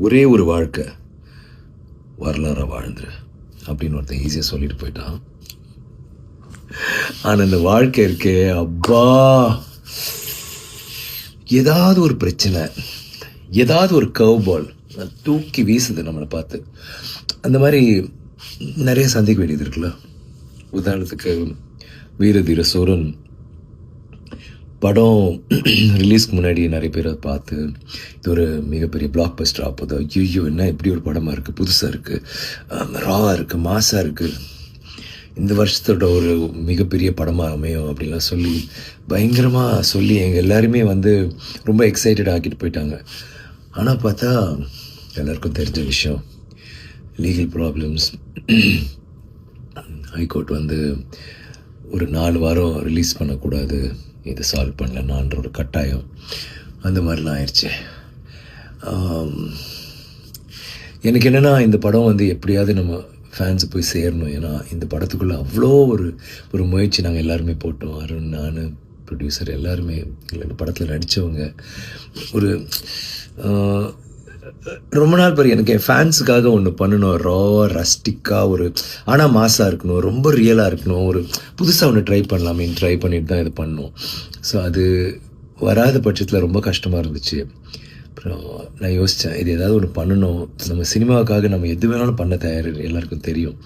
ஒரே ஒரு வாழ்க்கை வரலாறாக வாழ்ந்துரு அப்படின்னு ஒருத்தன் ஈஸியாக சொல்லிட்டு போயிட்டான். ஆனால் இந்த வாழ்க்கை இருக்கே அப்பா, ஏதாவது ஒரு பிரச்சனை, ஏதாவது ஒரு கர்வ் பால் தூக்கி வீசுது நம்மளை பார்த்து. அந்த மாதிரி நிறைய சந்திக்க வேண்டியது இருக்குல்ல. உதாரணத்துக்கு வீரதீர சூரன் படம் ரிலீஸ்க்கு முன்னாடி நிறைய பேர் அதை பார்த்து இது ஒரு மிகப்பெரிய பிளாக் பஸ்டர் ஆகுது, ஐயோ என்ன இப்படி ஒரு படமாக இருக்குது, புதுசாக இருக்குது, ராவாக இருக்குது, மாசாக இருக்குது, இந்த வருஷத்தோட ஒரு மிகப்பெரிய படமாக அமையும் அப்படின்லாம் சொல்லி பயங்கரமாக சொல்லி எங்கள் எல்லாருமே வந்து ரொம்ப எக்ஸைட்டட் ஆக்கிட்டு போயிட்டாங்க. ஆனால் பார்த்தா எல்லாருக்கும் தெரிஞ்ச விஷயம், லீகல் ப்ராப்ளம்ஸ், ஹைகோர்ட் வந்து ஒரு 4 வாரம் ரிலீஸ் பண்ணக்கூடாது, இதை சால்வ் பண்ணலன்னான்ற ஒரு கட்டாயம், அந்த மாதிரிலாம் ஆயிடுச்சு. எனக்கு என்னென்னா இந்த படம் வந்து எப்படியாவது நம்ம ஃபேன்ஸு போய் சேரணும். ஏன்னா இந்த படத்துக்குள்ளே அவ்வளோ ஒரு முயற்சி நாங்கள் எல்லாருமே போட்டோம். அருண், நான், ப்ரொடியூசர் எல்லாருமே, இல்லை இந்த படத்தில் நடித்தவங்க. ஒரு ரொம்ப நாள் பிறகு எனக்கு என் ஃபேன்ஸுக்காக ஒன்று பண்ணணும், ராவாக ரஸ்டிக்காக ஆனால் மாசாக இருக்கணும், ரொம்ப ரியலாக இருக்கணும், ஒரு புதுசாக ஒன்று ட்ரை பண்ணலாமேன்னு ட்ரை பண்ணிட்டு தான் இது பண்ணோம். ஸோ அது வராத பட்சத்தில் ரொம்ப கஷ்டமாக இருந்துச்சு. அப்புறம் நான் யோசித்தேன், இது ஏதாவது ஒன்று பண்ணணும், நம்ம சினிமாவுக்காக நம்ம எது வேணாலும் பண்ண தயார், எல்லாருக்கும் தெரியும்,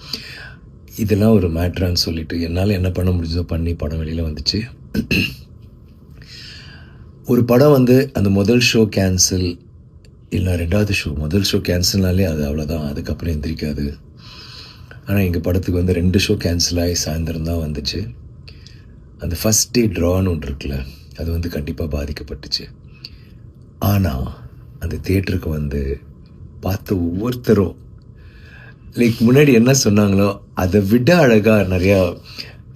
இதெல்லாம் ஒரு மேட்ரான்னு சொல்லிட்டு என்னால் என்ன பண்ண முடிஞ்சதோ பண்ணி படம் வெளியில் வந்துச்சு. ஒரு படம் வந்து அந்த முதல் ஷோ கேன்சல், இல்லை 2வது ஷோ, முதல் ஷோ கேன்சல்னாலே அது அவ்வளோதான், அதுக்கப்புறம் எந்திரிக்காது. ஆனால் எங்கள் படத்துக்கு வந்து 2 ஷோ கேன்சல் ஆகி சாயந்தரம் தான் வந்துச்சு. அந்த ஃபஸ்ட் டே ட்ரான்னு ஒன்று இருக்குல்ல, அது வந்து கண்டிப்பாக பாதிக்கப்பட்டுச்சு. ஆனால் அந்த தியேட்டருக்கு வந்து பார்த்த ஒவ்வொருத்தரும் முன்னாடி என்ன சொன்னாங்களோ அதை விட அழகாக நிறையா,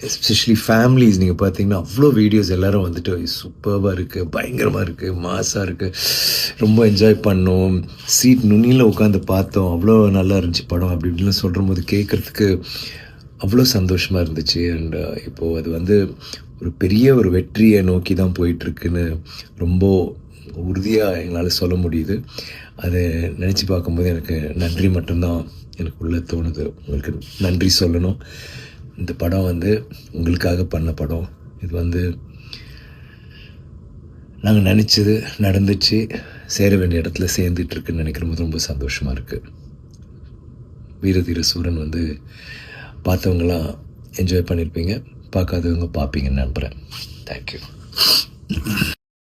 எஸ்பெஷலி ஃபேமிலிஸ் நீங்கள் பார்த்தீங்கன்னா அவ்வளோ வீடியோஸ் எல்லோரும் வந்துட்டு சூப்பராக இருக்குது, பயங்கரமாக இருக்குது, மாசாக இருக்குது, ரொம்ப என்ஜாய் பண்ணோம், சீட் நுனியில் உட்காந்து பார்த்தோம், அவ்வளோ நல்லா இருந்துச்சு படம் அப்படி இப்படிலாம் சொல்கிற போது கேட்குறதுக்கு அவ்வளோ சந்தோஷமாக இருந்துச்சு. அண்ட் இப்போது அது வந்து ஒரு பெரிய ஒரு வெற்றியை நோக்கி தான் போயிட்டுருக்குன்னு ரொம்ப உறுதியாக எங்களால் சொல்ல முடியுது. அதை நினச்சி பார்க்கும்போது எனக்கு நன்றி மட்டும்தான் எனக்கு உள்ளே தோணுது. உங்களுக்கு நன்றி சொல்லணும். இந்த படம் வந்து உங்களுக்காக பண்ண படம். இது வந்து நாங்கள் நினச்சது நடந்துச்சு, சேர வேண்டிய இடத்துல சேர்ந்துட்டுருக்குன்னு நினைக்கிற போது ரொம்ப சந்தோஷமாக இருக்குது. வீரதீர சூரன் வந்து பார்த்தவங்களாம் என்ஜாய் பண்ணியிருப்பீங்க, பார்க்காதவங்க பார்ப்பீங்கன்னு நம்புகிறேன். தேங்க்யூ.